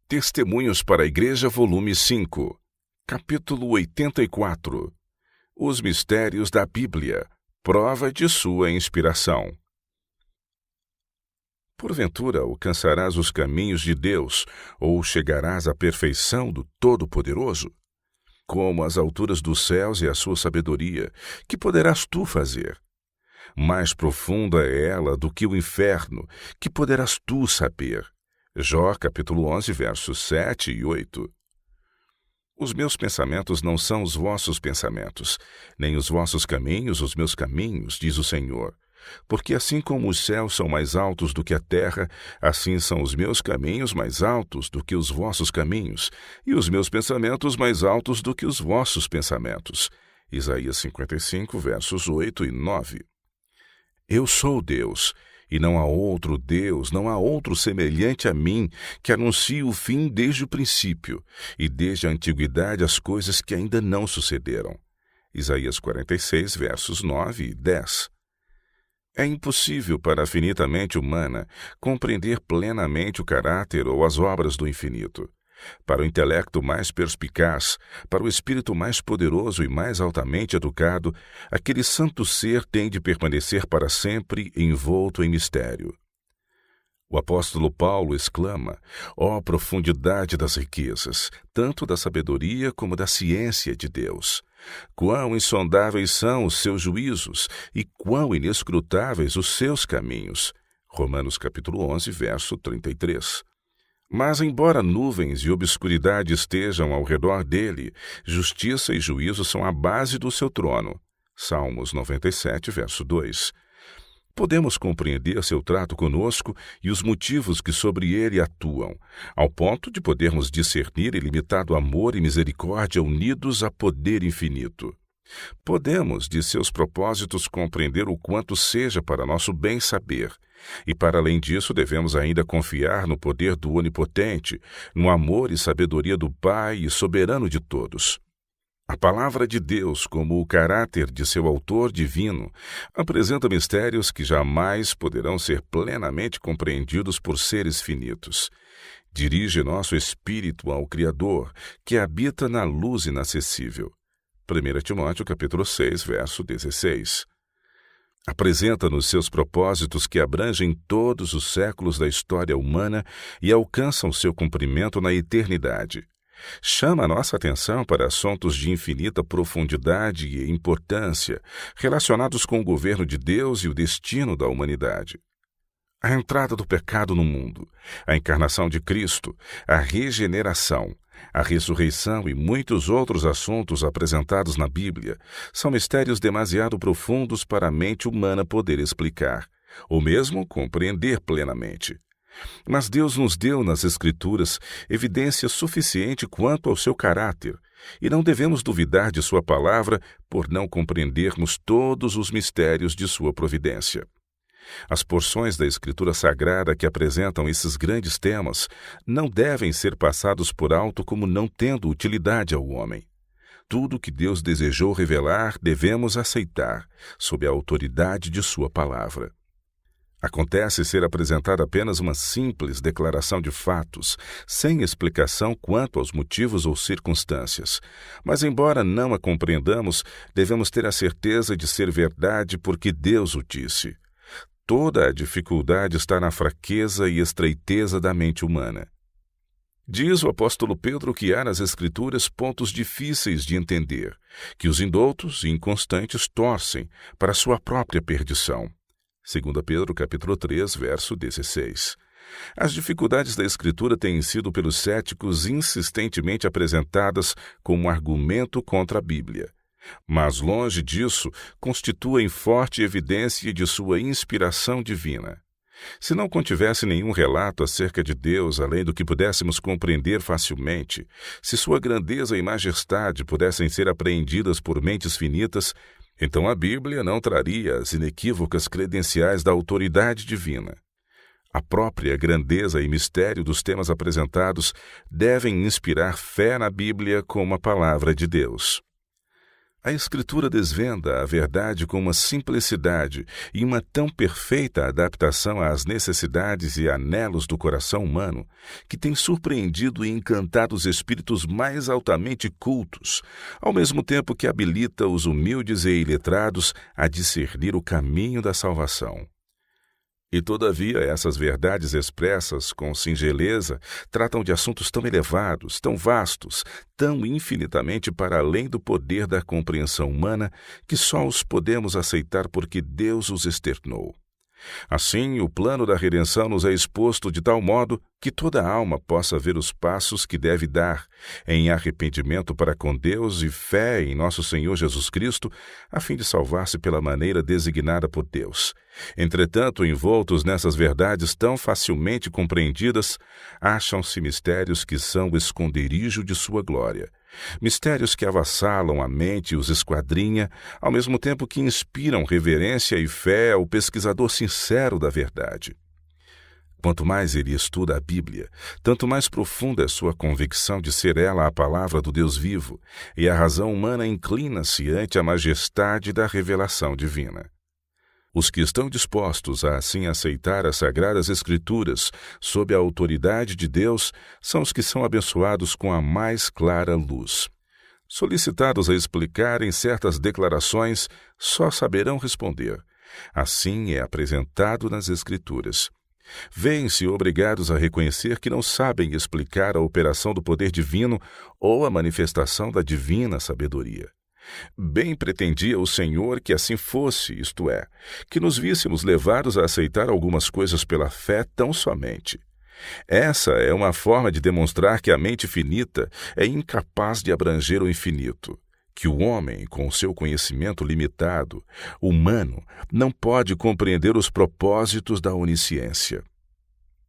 Testemunhos para a Igreja, volume 5, capítulo 84. Os mistérios da Bíblia, prova de sua inspiração. Porventura alcançarás os caminhos de Deus, ou chegarás à perfeição do Todo-Poderoso? Como as alturas dos céus e a sua sabedoria, que poderás tu fazer? Mais profunda é ela do que o inferno, que poderás tu saber? Jó, capítulo 11, versos 7 e 8. Os meus pensamentos não são os vossos pensamentos, nem os vossos caminhos os meus caminhos, diz o Senhor. Porque assim como os céus são mais altos do que a terra, assim são os meus caminhos mais altos do que os vossos caminhos, e os meus pensamentos mais altos do que os vossos pensamentos. Isaías 55, versos 8 e 9. Eu sou Deus, e não há outro Deus, não há outro semelhante a mim, que anuncie o fim desde o princípio, e desde a antiguidade as coisas que ainda não sucederam. Isaías 46, versos 9 e 10. É impossível para a finita mente humana compreender plenamente o caráter ou as obras do infinito. Para o intelecto mais perspicaz, para o espírito mais poderoso e mais altamente educado, aquele santo ser tem de permanecer para sempre envolto em mistério. O apóstolo Paulo exclama: ó profundidade das riquezas, tanto da sabedoria como da ciência de Deus! Quão insondáveis são os seus juízos e quão inescrutáveis os seus caminhos! Romanos capítulo 11, verso 33. Mas, embora nuvens e obscuridade estejam ao redor dele, justiça e juízo são a base do seu trono. Salmos 97, verso 2. Podemos compreender seu trato conosco e os motivos que sobre ele atuam, ao ponto de podermos discernir ilimitado amor e misericórdia unidos a poder infinito. Podemos, de seus propósitos, compreender o quanto seja para nosso bem saber, e para além disso devemos ainda confiar no poder do Onipotente, no amor e sabedoria do Pai e soberano de todos. A palavra de Deus, como o caráter de seu autor divino, apresenta mistérios que jamais poderão ser plenamente compreendidos por seres finitos. Dirige nosso espírito ao Criador, que habita na luz inacessível. 1 Timóteo capítulo 6, verso 16. Apresenta-nos seus propósitos que abrangem todos os séculos da história humana e alcançam seu cumprimento na eternidade. Chama a nossa atenção para assuntos de infinita profundidade e importância, relacionados com o governo de Deus e o destino da humanidade. A entrada do pecado no mundo, a encarnação de Cristo, a regeneração, a ressurreição e muitos outros assuntos apresentados na Bíblia são mistérios demasiado profundos para a mente humana poder explicar, ou mesmo compreender plenamente. Mas Deus nos deu nas Escrituras evidência suficiente quanto ao seu caráter, e não devemos duvidar de sua palavra por não compreendermos todos os mistérios de sua providência. As porções da Escritura Sagrada que apresentam esses grandes temas não devem ser passados por alto como não tendo utilidade ao homem. Tudo o que Deus desejou revelar devemos aceitar, sob a autoridade de sua palavra. Acontece ser apresentada apenas uma simples declaração de fatos, sem explicação quanto aos motivos ou circunstâncias. Mas, embora não a compreendamos, devemos ter a certeza de ser verdade porque Deus o disse. Toda a dificuldade está na fraqueza e estreiteza da mente humana. Diz o apóstolo Pedro que há nas Escrituras pontos difíceis de entender, que os indoutos e inconstantes torcem para sua própria perdição. 2 Pedro capítulo 3, verso 16. As dificuldades da Escritura têm sido pelos céticos insistentemente apresentadas como argumento contra a Bíblia. Mas, longe disso, constituem forte evidência de sua inspiração divina. Se não contivesse nenhum relato acerca de Deus, além do que pudéssemos compreender facilmente, se sua grandeza e majestade pudessem ser apreendidas por mentes finitas, então a Bíblia não traria as inequívocas credenciais da autoridade divina. A própria grandeza e mistério dos temas apresentados devem inspirar fé na Bíblia como a palavra de Deus. A Escritura desvenda a verdade com uma simplicidade e uma tão perfeita adaptação às necessidades e anelos do coração humano que tem surpreendido e encantado os espíritos mais altamente cultos, ao mesmo tempo que habilita os humildes e iletrados a discernir o caminho da salvação. E, todavia, essas verdades expressas com singeleza tratam de assuntos tão elevados, tão vastos, tão infinitamente para além do poder da compreensão humana, que só os podemos aceitar porque Deus os externou. Assim, o plano da redenção nos é exposto de tal modo que toda alma possa ver os passos que deve dar em arrependimento para com Deus e fé em nosso Senhor Jesus Cristo, a fim de salvar-se pela maneira designada por Deus. Entretanto, envoltos nessas verdades tão facilmente compreendidas, acham-se mistérios que são o esconderijo de sua glória. Mistérios que avassalam a mente e os esquadrinha, ao mesmo tempo que inspiram reverência e fé ao pesquisador sincero da verdade. Quanto mais ele estuda a Bíblia, tanto mais profunda é sua convicção de ser ela a palavra do Deus vivo, e a razão humana inclina-se ante a majestade da revelação divina. Os que estão dispostos a assim aceitar as Sagradas Escrituras sob a autoridade de Deus são os que são abençoados com a mais clara luz. Solicitados a explicarem certas declarações, só saberão responder. Assim é apresentado nas Escrituras. Vêem-se obrigados a reconhecer que não sabem explicar a operação do poder divino ou a manifestação da divina sabedoria. Bem pretendia o Senhor que assim fosse, isto é, que nos víssemos levados a aceitar algumas coisas pela fé tão somente. Essa é uma forma de demonstrar que a mente finita é incapaz de abranger o infinito, que o homem, com o seu conhecimento limitado, humano, não pode compreender os propósitos da onisciência.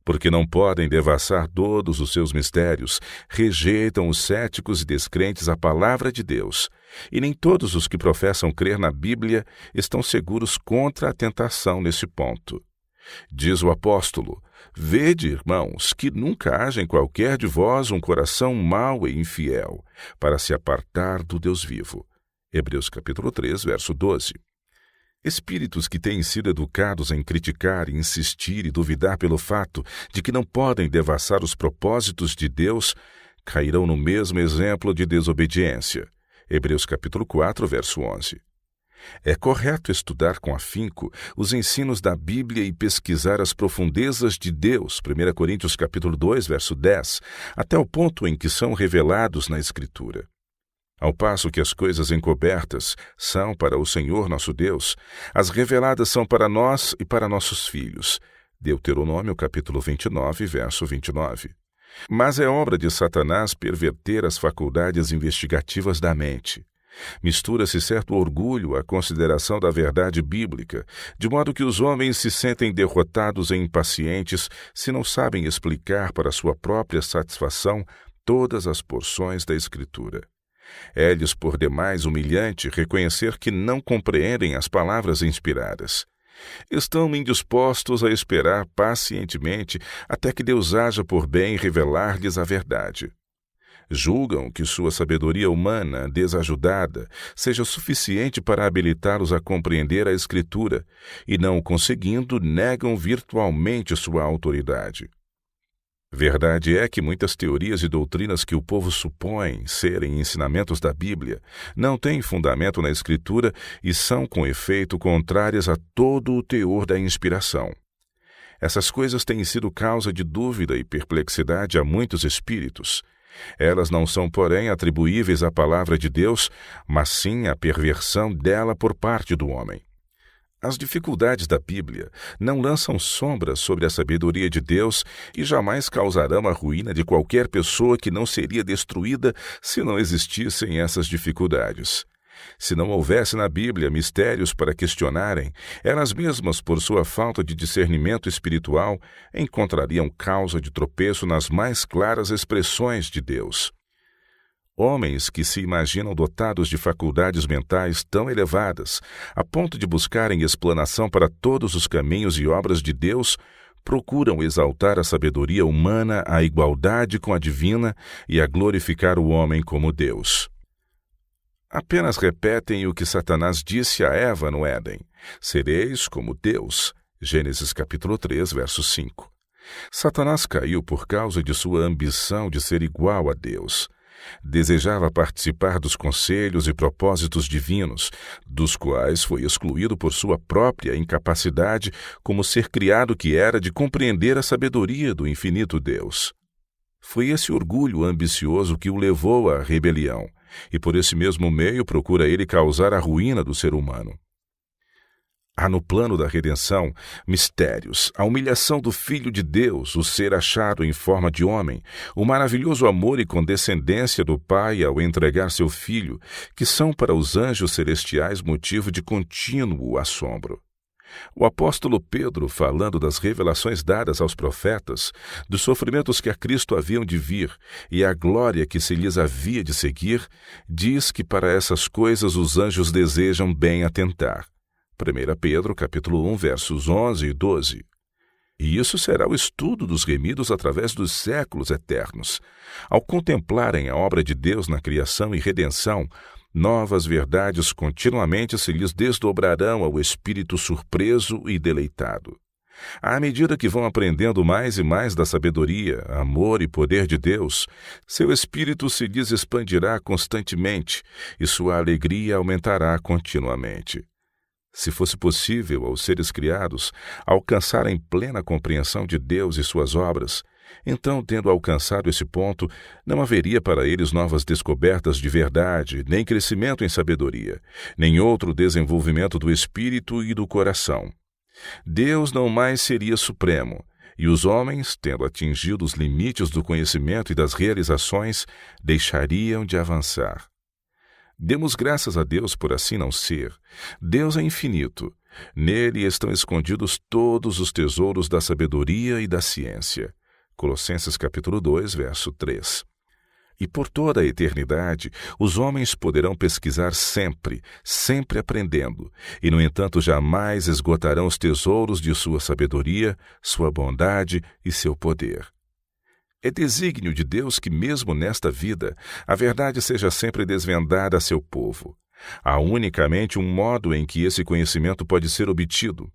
Porque não podem devassar todos os seus mistérios, rejeitam os céticos e descrentes a palavra de Deus, e nem todos os que professam crer na Bíblia estão seguros contra a tentação nesse ponto. Diz o apóstolo: vede, irmãos, que nunca haja em qualquer de vós um coração mau e infiel, para se apartar do Deus vivo. Hebreus capítulo 3, verso 12. Espíritos que têm sido educados em criticar, insistir e duvidar pelo fato de que não podem devassar os propósitos de Deus, cairão no mesmo exemplo de desobediência. Hebreus capítulo 4, verso 11. É correto estudar com afinco os ensinos da Bíblia e pesquisar as profundezas de Deus, 1 Coríntios capítulo 2, verso 10, até o ponto em que são revelados na Escritura. Ao passo que as coisas encobertas são para o Senhor nosso Deus, as reveladas são para nós e para nossos filhos. Deuteronômio capítulo 29, verso 29. Mas é obra de Satanás perverter as faculdades investigativas da mente. Mistura-se certo orgulho à consideração da verdade bíblica, de modo que os homens se sentem derrotados e impacientes se não sabem explicar para sua própria satisfação todas as porções da Escritura. É-lhes por demais humilhante reconhecer que não compreendem as palavras inspiradas. Estão indispostos a esperar pacientemente até que Deus haja por bem revelar-lhes a verdade. Julgam que sua sabedoria humana, desajudada, seja suficiente para habilitá-los a compreender a Escritura, e não o conseguindo, negam virtualmente sua autoridade. Verdade é que muitas teorias e doutrinas que o povo supõe serem ensinamentos da Bíblia não têm fundamento na Escritura e são, com efeito, contrárias a todo o teor da inspiração. Essas coisas têm sido causa de dúvida e perplexidade a muitos espíritos. Elas não são, porém, atribuíveis à palavra de Deus, mas sim à perversão dela por parte do homem. As dificuldades da Bíblia não lançam sombras sobre a sabedoria de Deus e jamais causarão a ruína de qualquer pessoa que não seria destruída se não existissem essas dificuldades. Se não houvesse na Bíblia mistérios para questionarem, elas mesmas, por sua falta de discernimento espiritual, encontrariam causa de tropeço nas mais claras expressões de Deus. Homens que se imaginam dotados de faculdades mentais tão elevadas, a ponto de buscarem explanação para todos os caminhos e obras de Deus, procuram exaltar a sabedoria humana à igualdade com a divina e a glorificar o homem como Deus. Apenas repetem o que Satanás disse a Eva no Éden: sereis como Deus. Gênesis capítulo 3, verso 5. Satanás caiu por causa de sua ambição de ser igual a Deus. Desejava participar dos conselhos e propósitos divinos, dos quais foi excluído por sua própria incapacidade como ser criado que era de compreender a sabedoria do infinito Deus. Foi esse orgulho ambicioso que o levou à rebelião, e por esse mesmo meio procura ele causar a ruína do ser humano. Há no plano da redenção mistérios, a humilhação do Filho de Deus, o ser achado em forma de homem, o maravilhoso amor e condescendência do Pai ao entregar seu Filho, que são para os anjos celestiais motivo de contínuo assombro. O apóstolo Pedro, falando das revelações dadas aos profetas, dos sofrimentos que a Cristo haviam de vir e a glória que se lhes havia de seguir, diz que para essas coisas os anjos desejam bem atentar. 1 Pedro, capítulo 1, versos 11 e 12. E isso será o estudo dos remidos através dos séculos eternos. Ao contemplarem a obra de Deus na criação e redenção, novas verdades continuamente se lhes desdobrarão ao espírito surpreso e deleitado. À medida que vão aprendendo mais e mais da sabedoria, amor e poder de Deus, seu espírito se lhes expandirá constantemente e sua alegria aumentará continuamente. Se fosse possível aos seres criados alcançarem plena compreensão de Deus e suas obras, então, tendo alcançado esse ponto, não haveria para eles novas descobertas de verdade, nem crescimento em sabedoria, nem outro desenvolvimento do espírito e do coração. Deus não mais seria supremo, e os homens, tendo atingido os limites do conhecimento e das realizações, deixariam de avançar. Demos graças a Deus por assim não ser. Deus é infinito. Nele estão escondidos todos os tesouros da sabedoria e da ciência. Colossenses capítulo 2, verso 3. E por toda a eternidade, os homens poderão pesquisar sempre, sempre aprendendo, e no entanto jamais esgotarão os tesouros de sua sabedoria, sua bondade e seu poder. É desígnio de Deus que, mesmo nesta vida, a verdade seja sempre desvendada a seu povo. Há unicamente um modo em que esse conhecimento pode ser obtido.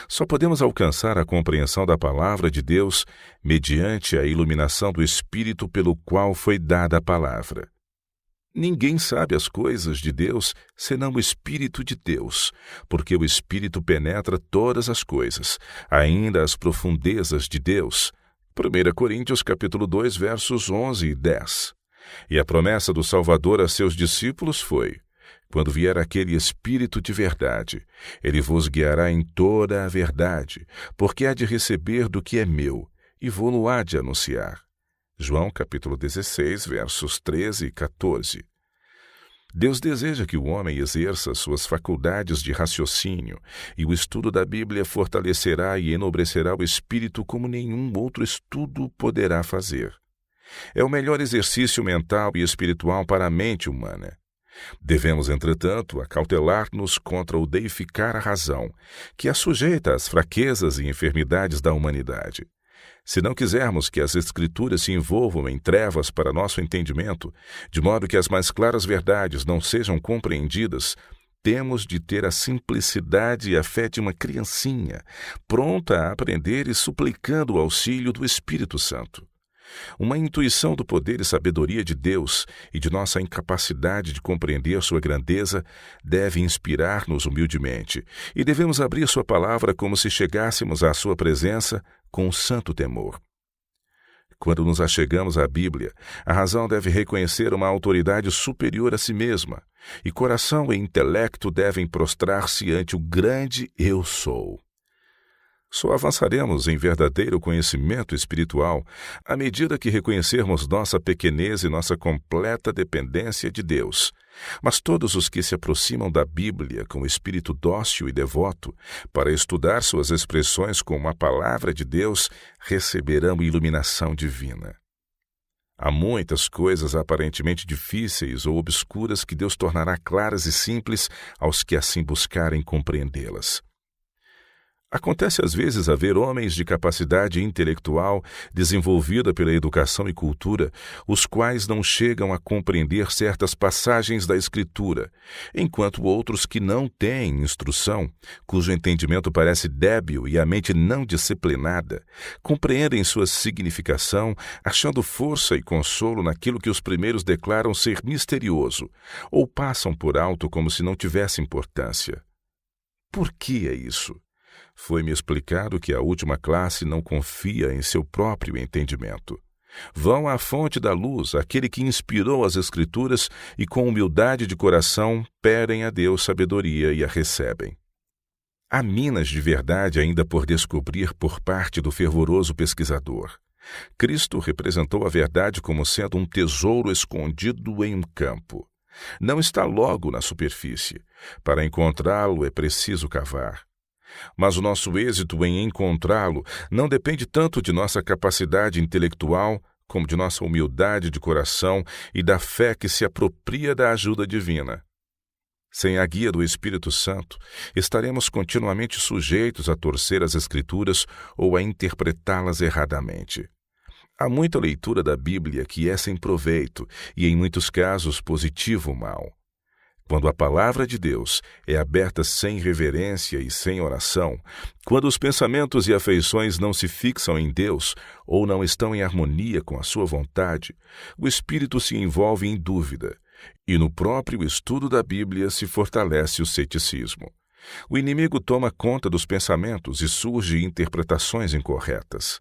Só podemos alcançar a compreensão da palavra de Deus mediante a iluminação do Espírito pelo qual foi dada a palavra. Ninguém sabe as coisas de Deus senão o Espírito de Deus, porque o Espírito penetra todas as coisas, ainda as profundezas de Deus. 1 Coríntios capítulo 2, versos 11 e 10. E a promessa do Salvador a seus discípulos foi: quando vier aquele Espírito de verdade, ele vos guiará em toda a verdade, porque há de receber do que é meu, e vou-lo há de anunciar. João capítulo 16, versos 13 e 14. Deus deseja que o homem exerça suas faculdades de raciocínio, e o estudo da Bíblia fortalecerá e enobrecerá o espírito como nenhum outro estudo poderá fazer. É o melhor exercício mental e espiritual para a mente humana. Devemos, entretanto, acautelar-nos contra o deificar a razão, que a sujeita às fraquezas e enfermidades da humanidade. Se não quisermos que as Escrituras se envolvam em trevas para nosso entendimento, de modo que as mais claras verdades não sejam compreendidas, temos de ter a simplicidade e a fé de uma criancinha, pronta a aprender e suplicando o auxílio do Espírito Santo. Uma intuição do poder e sabedoria de Deus e de nossa incapacidade de compreender sua grandeza deve inspirar-nos humildemente, e devemos abrir sua palavra como se chegássemos à sua presença com santo temor. Quando nos achegamos à Bíblia, a razão deve reconhecer uma autoridade superior a si mesma, e coração e intelecto devem prostrar-se ante o grande Eu Sou. Só avançaremos em verdadeiro conhecimento espiritual à medida que reconhecermos nossa pequenez e nossa completa dependência de Deus. Mas todos os que se aproximam da Bíblia com espírito dócil e devoto, para estudar suas expressões com a palavra de Deus, receberão iluminação divina. Há muitas coisas aparentemente difíceis ou obscuras que Deus tornará claras e simples aos que assim buscarem compreendê-las. Acontece às vezes haver homens de capacidade intelectual desenvolvida pela educação e cultura, os quais não chegam a compreender certas passagens da Escritura, enquanto outros que não têm instrução, cujo entendimento parece débil e a mente não disciplinada, compreendem sua significação, achando força e consolo naquilo que os primeiros declaram ser misterioso, ou passam por alto como se não tivesse importância. Por que é isso? Foi-me explicado que a última classe não confia em seu próprio entendimento. Vão à fonte da luz, aquele que inspirou as Escrituras, e com humildade de coração pedem a Deus sabedoria e a recebem. Há minas de verdade ainda por descobrir por parte do fervoroso pesquisador. Cristo representou a verdade como sendo um tesouro escondido em um campo. Não está logo na superfície. Para encontrá-lo é preciso cavar. Mas o nosso êxito em encontrá-lo não depende tanto de nossa capacidade intelectual como de nossa humildade de coração e da fé que se apropria da ajuda divina. Sem a guia do Espírito Santo, estaremos continuamente sujeitos a torcer as Escrituras ou a interpretá-las erradamente. Há muita leitura da Bíblia que é sem proveito e, em muitos casos, positivo mal. Quando a palavra de Deus é aberta sem reverência e sem oração, quando os pensamentos e afeições não se fixam em Deus ou não estão em harmonia com a sua vontade, o espírito se envolve em dúvida, e no próprio estudo da Bíblia se fortalece o ceticismo. O inimigo toma conta dos pensamentos e surge interpretações incorretas.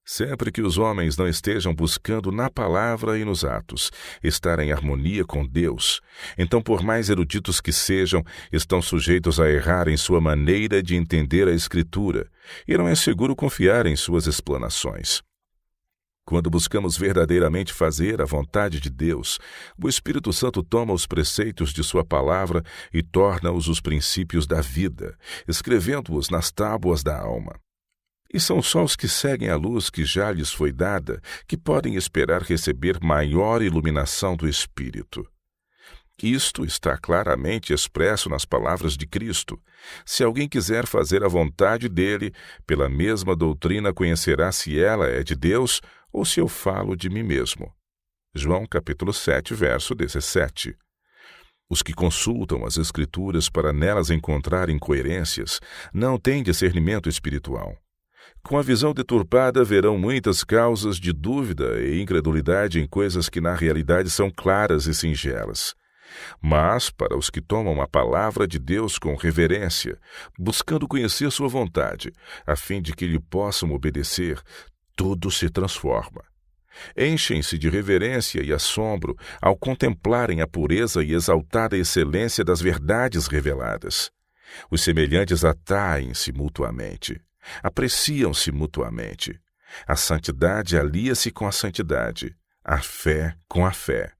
Sempre que os homens não estejam buscando na palavra e nos atos estar em harmonia com Deus, então, por mais eruditos que sejam, estão sujeitos a errar em sua maneira de entender a Escritura, e não é seguro confiar em suas explanações. Quando buscamos verdadeiramente fazer a vontade de Deus, o Espírito Santo toma os preceitos de sua palavra e torna-os os princípios da vida, escrevendo-os nas tábuas da alma. E são só os que seguem a luz que já lhes foi dada que podem esperar receber maior iluminação do Espírito. Isto está claramente expresso nas palavras de Cristo. Se alguém quiser fazer a vontade dele, pela mesma doutrina conhecerá se ela é de Deus ou se eu falo de mim mesmo. João capítulo 7, verso 17. Os que consultam as Escrituras para nelas encontrar incoerências não têm discernimento espiritual. Com a visão deturpada, verão muitas causas de dúvida e incredulidade em coisas que na realidade são claras e singelas. Mas, para os que tomam a palavra de Deus com reverência, buscando conhecer sua vontade, a fim de que lhe possam obedecer, tudo se transforma. Enchem-se de reverência e assombro ao contemplarem a pureza e exaltada excelência das verdades reveladas. Os semelhantes atraem-se mutuamente. Apreciam-se mutuamente. A santidade alia-se com a santidade, a fé com a fé.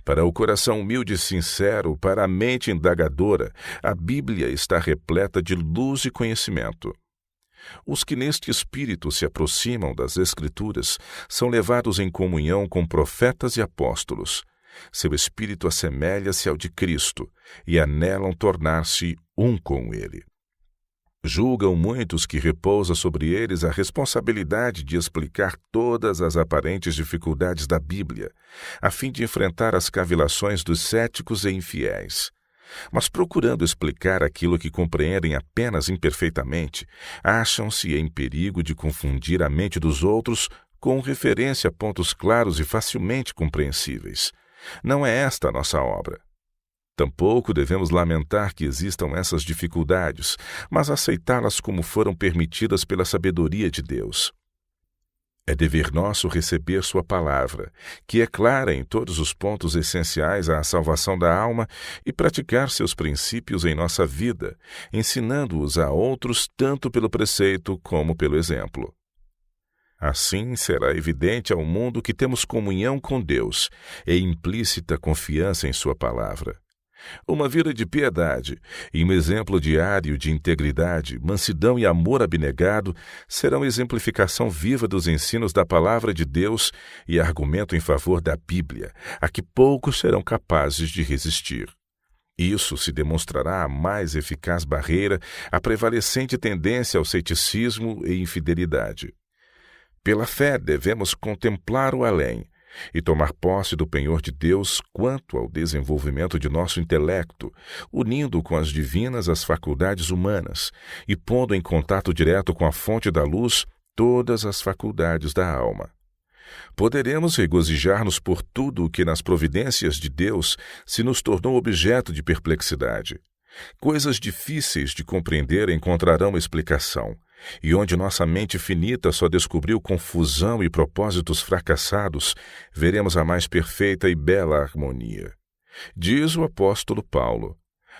Para o coração humilde e sincero, para a mente indagadora, a Bíblia está repleta de luz e conhecimento. Os que neste espírito se aproximam das Escrituras são levados em comunhão com profetas e apóstolos. Seu espírito assemelha-se ao de Cristo e anelam tornar-se um com ele. Julgam muitos que repousa sobre eles a responsabilidade de explicar todas as aparentes dificuldades da Bíblia, a fim de enfrentar as cavilações dos céticos e infiéis. Mas procurando explicar aquilo que compreendem apenas imperfeitamente, acham-se em perigo de confundir a mente dos outros com referência a pontos claros e facilmente compreensíveis. Não é esta a nossa obra. Tampouco devemos lamentar que existam essas dificuldades, mas aceitá-las como foram permitidas pela sabedoria de Deus. É dever nosso receber sua palavra, que é clara em todos os pontos essenciais à salvação da alma, e praticar seus princípios em nossa vida, ensinando-os a outros tanto pelo preceito como pelo exemplo. Assim será evidente ao mundo que temos comunhão com Deus e implícita confiança em sua palavra. Uma vida de piedade e um exemplo diário de integridade, mansidão e amor abnegado serão exemplificação viva dos ensinos da palavra de Deus e argumento em favor da Bíblia, a que poucos serão capazes de resistir. Isso se demonstrará a mais eficaz barreira à prevalecente tendência ao ceticismo e infidelidade. Pela fé, devemos contemplar o além e tomar posse do penhor de Deus quanto ao desenvolvimento de nosso intelecto, unindo com as divinas as faculdades humanas e pondo em contato direto com a fonte da luz todas as faculdades da alma. Poderemos regozijar-nos por tudo o que nas providências de Deus se nos tornou objeto de perplexidade. Coisas difíceis de compreender encontrarão explicação, e onde nossa mente finita só descobriu confusão e propósitos fracassados, veremos a mais perfeita e bela harmonia. Diz o apóstolo Paulo: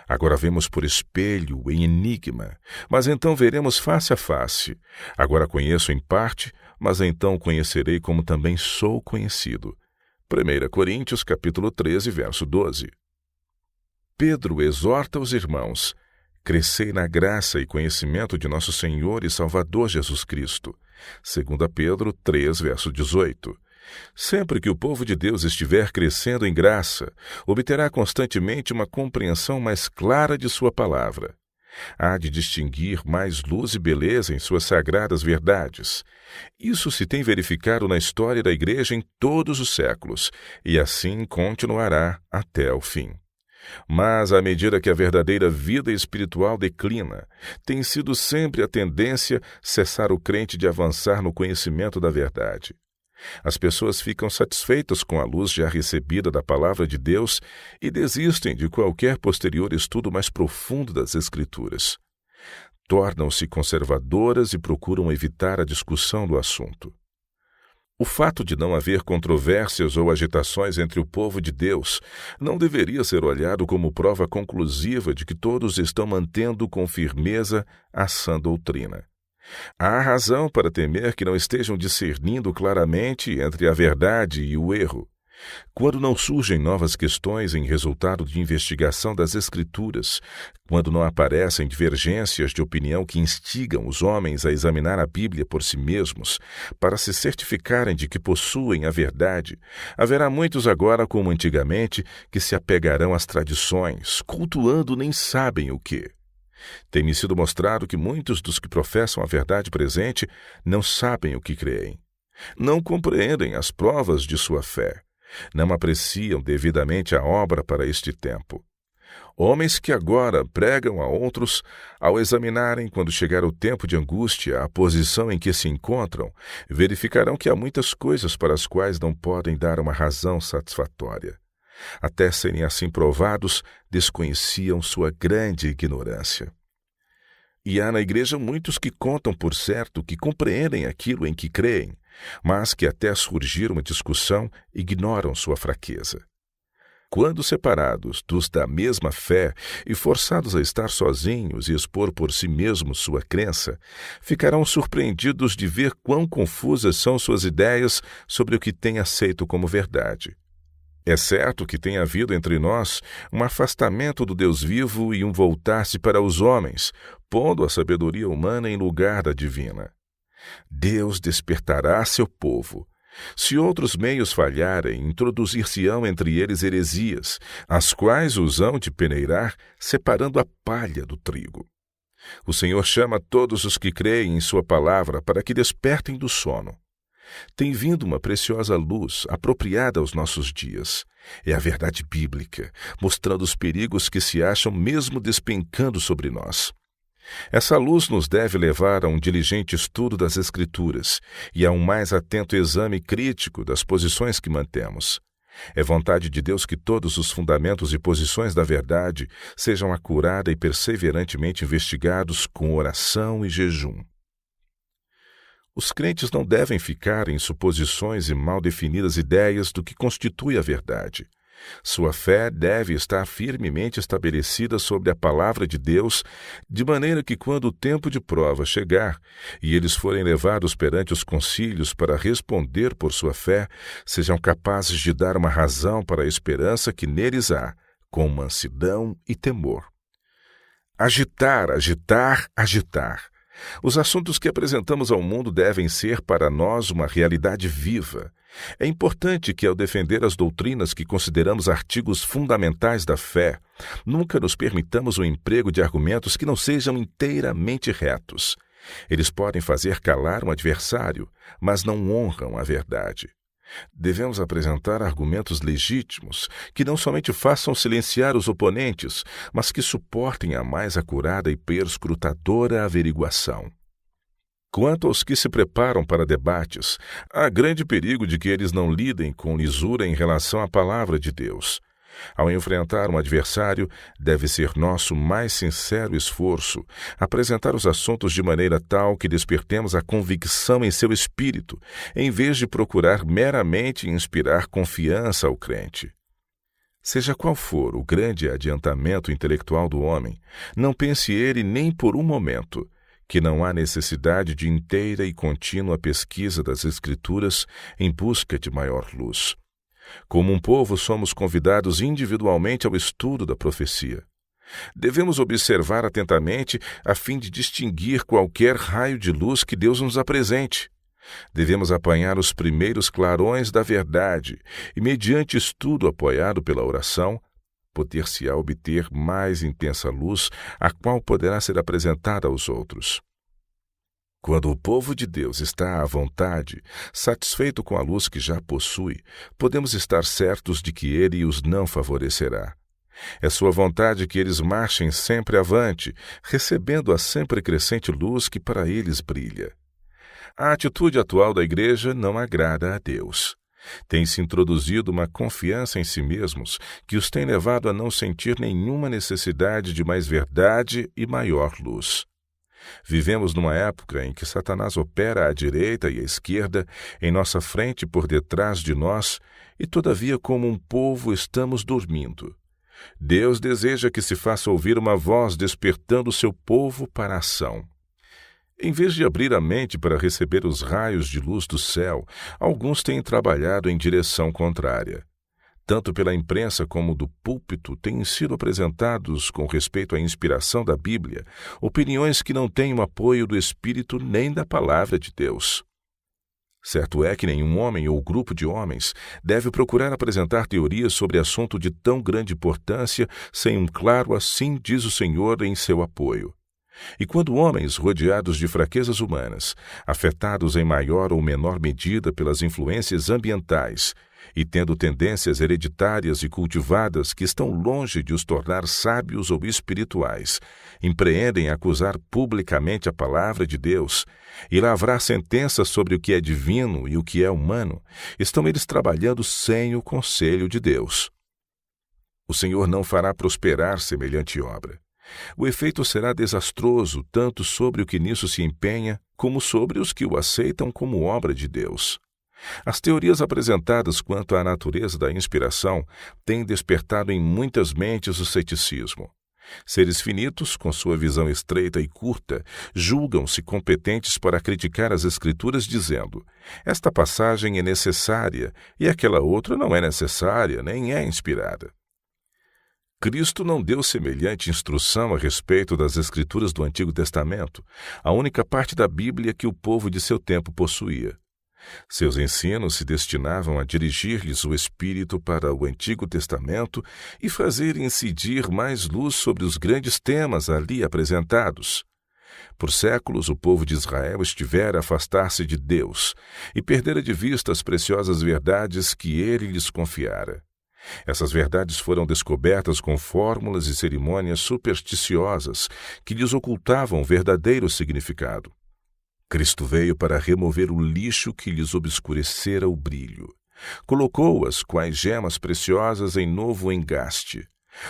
agora vemos por espelho, em enigma, mas então veremos face a face. Agora conheço em parte, mas então conhecerei como também sou conhecido. 1 Coríntios, capítulo 13, verso 12. Pedro exorta os irmãos: crescei na graça e conhecimento de nosso Senhor e Salvador Jesus Cristo. 2 Pedro 3, verso 18. Sempre que o povo de Deus estiver crescendo em graça, obterá constantemente uma compreensão mais clara de sua palavra. Há de distinguir mais luz e beleza em suas sagradas verdades. Isso se tem verificado na história da Igreja em todos os séculos, e assim continuará até o fim. Mas, à medida que a verdadeira vida espiritual declina, tem sido sempre a tendência cessar o crente de avançar no conhecimento da verdade. As pessoas ficam satisfeitas com a luz já recebida da palavra de Deus e desistem de qualquer posterior estudo mais profundo das Escrituras. Tornam-se conservadoras e procuram evitar a discussão do assunto. O fato de não haver controvérsias ou agitações entre o povo de Deus não deveria ser olhado como prova conclusiva de que todos estão mantendo com firmeza a sã doutrina. Há razão para temer que não estejam discernindo claramente entre a verdade e o erro. Quando não surgem novas questões em resultado de investigação das Escrituras, quando não aparecem divergências de opinião que instigam os homens a examinar a Bíblia por si mesmos, para se certificarem de que possuem a verdade, haverá muitos agora, como antigamente, que se apegarão às tradições, cultuando nem sabem o quê. Tem-me sido mostrado que muitos dos que professam a verdade presente não sabem o que creem. Não compreendem as provas de sua fé. Não apreciam devidamente a obra para este tempo. Homens que agora pregam a outros, ao examinarem, quando chegar o tempo de angústia, a posição em que se encontram, verificarão que há muitas coisas para as quais não podem dar uma razão satisfatória. Até serem assim provados, desconheciam sua grande ignorância. E há na igreja muitos que contam por certo que compreendem aquilo em que creem, mas que até surgir uma discussão ignoram sua fraqueza. Quando separados dos da mesma fé e forçados a estar sozinhos e expor por si mesmos sua crença, ficarão surpreendidos de ver quão confusas são suas ideias sobre o que têm aceito como verdade. É certo que tem havido entre nós um afastamento do Deus vivo e um voltar-se para os homens, pondo a sabedoria humana em lugar da divina. Deus despertará seu povo. Se outros meios falharem, introduzir-se-ão entre eles heresias, as quais os hão de peneirar, separando a palha do trigo. O Senhor chama todos os que creem em sua palavra para que despertem do sono. Tem vindo uma preciosa luz apropriada aos nossos dias. É a verdade bíblica, mostrando os perigos que se acham mesmo despencando sobre nós. Essa luz nos deve levar a um diligente estudo das Escrituras e a um mais atento exame crítico das posições que mantemos. É vontade de Deus que todos os fundamentos e posições da verdade sejam acurada e perseverantemente investigados com oração e jejum. Os crentes não devem ficar em suposições e mal definidas ideias do que constitui a verdade. Sua fé deve estar firmemente estabelecida sobre a palavra de Deus, de maneira que, quando o tempo de prova chegar e eles forem levados perante os concílios para responder por sua fé, sejam capazes de dar uma razão para a esperança que neles há, com mansidão e temor. Agitar, agitar, agitar. Os assuntos que apresentamos ao mundo devem ser para nós uma realidade viva. É importante que, ao defender as doutrinas que consideramos artigos fundamentais da fé, nunca nos permitamos o emprego de argumentos que não sejam inteiramente retos. Eles podem fazer calar um adversário, mas não honram a verdade. Devemos apresentar argumentos legítimos, que não somente façam silenciar os oponentes, mas que suportem a mais acurada e perscrutadora averiguação. Quanto aos que se preparam para debates, há grande perigo de que eles não lidem com lisura em relação à palavra de Deus. Ao enfrentar um adversário, deve ser nosso mais sincero esforço apresentar os assuntos de maneira tal que despertemos a convicção em seu espírito, em vez de procurar meramente inspirar confiança ao crente. Seja qual for o grande adiantamento intelectual do homem, não pense ele nem por um momento que não há necessidade de inteira e contínua pesquisa das Escrituras em busca de maior luz. Como um povo, somos convidados individualmente ao estudo da profecia. Devemos observar atentamente a fim de distinguir qualquer raio de luz que Deus nos apresente. Devemos apanhar os primeiros clarões da verdade e, mediante estudo apoiado pela oração, poder-se-á obter mais intensa luz, a qual poderá ser apresentada aos outros. Quando o povo de Deus está à vontade, satisfeito com a luz que já possui, podemos estar certos de que Ele os não favorecerá. É sua vontade que eles marchem sempre avante, recebendo a sempre crescente luz que para eles brilha. A atitude atual da Igreja não agrada a Deus. Tem-se introduzido uma confiança em si mesmos que os tem levado a não sentir nenhuma necessidade de mais verdade e maior luz. Vivemos numa época em que Satanás opera à direita e à esquerda, em nossa frente e por detrás de nós, e todavia como um povo estamos dormindo. Deus deseja que se faça ouvir uma voz despertando seu povo para a ação. Em vez de abrir a mente para receber os raios de luz do céu, alguns têm trabalhado em direção contrária. Tanto pela imprensa como do púlpito têm sido apresentados, com respeito à inspiração da Bíblia, opiniões que não têm o apoio do Espírito nem da Palavra de Deus. Certo é que nenhum homem ou grupo de homens deve procurar apresentar teorias sobre assunto de tão grande importância sem um claro "assim diz o Senhor" em seu apoio. E quando homens rodeados de fraquezas humanas, afetados em maior ou menor medida pelas influências ambientais e tendo tendências hereditárias e cultivadas que estão longe de os tornar sábios ou espirituais, empreendem acusar publicamente a palavra de Deus e lavrar sentenças sobre o que é divino e o que é humano, estão eles trabalhando sem o conselho de Deus. O Senhor não fará prosperar semelhante obra. O efeito será desastroso tanto sobre o que nisso se empenha, como sobre os que o aceitam como obra de Deus. As teorias apresentadas quanto à natureza da inspiração têm despertado em muitas mentes o ceticismo. Seres finitos, com sua visão estreita e curta, julgam-se competentes para criticar as Escrituras dizendo: esta passagem é necessária e aquela outra não é necessária, nem é inspirada. Cristo não deu semelhante instrução a respeito das Escrituras do Antigo Testamento, a única parte da Bíblia que o povo de seu tempo possuía. Seus ensinos se destinavam a dirigir-lhes o Espírito para o Antigo Testamento e fazer incidir mais luz sobre os grandes temas ali apresentados. Por séculos, o povo de Israel estivera a afastar-se de Deus e perdera de vista as preciosas verdades que ele lhes confiara. Essas verdades foram descobertas com fórmulas e cerimônias supersticiosas que lhes ocultavam o verdadeiro significado. Cristo veio para remover o lixo que lhes obscurecera o brilho. Colocou-as, quais gemas preciosas, em novo engaste.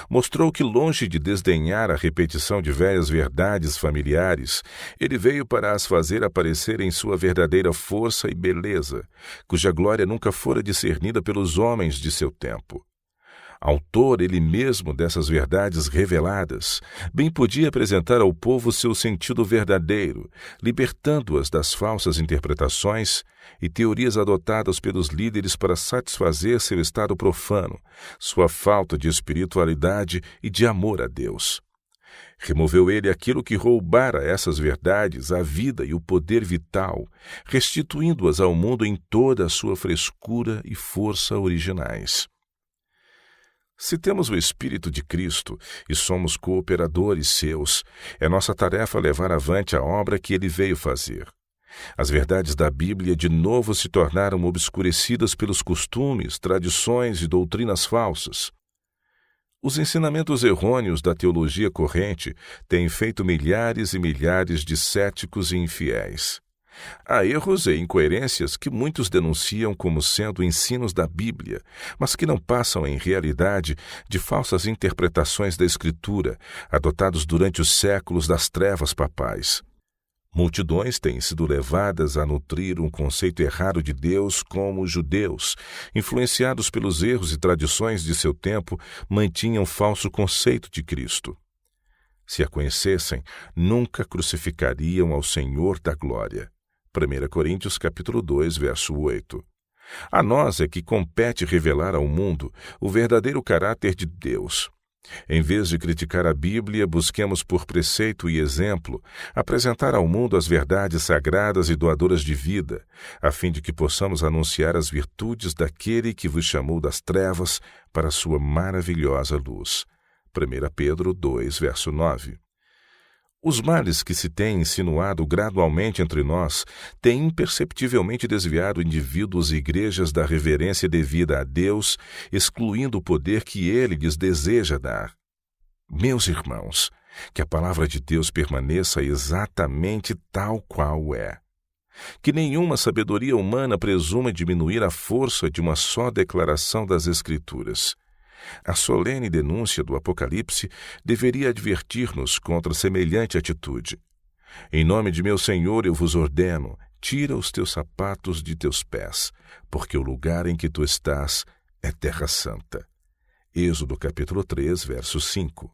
Mostrou que, longe de desdenhar a repetição de velhas verdades familiares, ele veio para as fazer aparecer em sua verdadeira força e beleza, cuja glória nunca fora discernida pelos homens de seu tempo. Autor ele mesmo dessas verdades reveladas, bem podia apresentar ao povo seu sentido verdadeiro, libertando-as das falsas interpretações e teorias adotadas pelos líderes para satisfazer seu estado profano, sua falta de espiritualidade e de amor a Deus. Removeu ele aquilo que roubara essas verdades, a vida e o poder vital, restituindo-as ao mundo em toda a sua frescura e força originais. Se temos o Espírito de Cristo e somos cooperadores seus, é nossa tarefa levar avante a obra que ele veio fazer. As verdades da Bíblia de novo se tornaram obscurecidas pelos costumes, tradições e doutrinas falsas. Os ensinamentos errôneos da teologia corrente têm feito milhares e milhares de céticos e infiéis. Há erros e incoerências que muitos denunciam como sendo ensinos da Bíblia, mas que não passam, em realidade, de falsas interpretações da Escritura, adotados durante os séculos das trevas papais. Multidões têm sido levadas a nutrir um conceito errado de Deus, como os judeus, influenciados pelos erros e tradições de seu tempo, mantinham falso conceito de Cristo. Se a conhecessem, nunca crucificariam ao Senhor da glória. 1 Coríntios capítulo 2, verso 8. A nós é que compete revelar ao mundo o verdadeiro caráter de Deus. Em vez de criticar a Bíblia, busquemos por preceito e exemplo apresentar ao mundo as verdades sagradas e doadoras de vida, a fim de que possamos anunciar as virtudes daquele que vos chamou das trevas para a sua maravilhosa luz. 1 Pedro 2, verso 9. Os males que se têm insinuado gradualmente entre nós têm imperceptivelmente desviado indivíduos e igrejas da reverência devida a Deus, excluindo o poder que Ele lhes deseja dar. Meus irmãos, que a palavra de Deus permaneça exatamente tal qual é. Que nenhuma sabedoria humana presuma diminuir a força de uma só declaração das Escrituras. A solene denúncia do Apocalipse deveria advertir-nos contra semelhante atitude. Em nome de meu Senhor eu vos ordeno, tira os teus sapatos de teus pés, porque o lugar em que tu estás é terra santa. Êxodo capítulo 3, verso 5.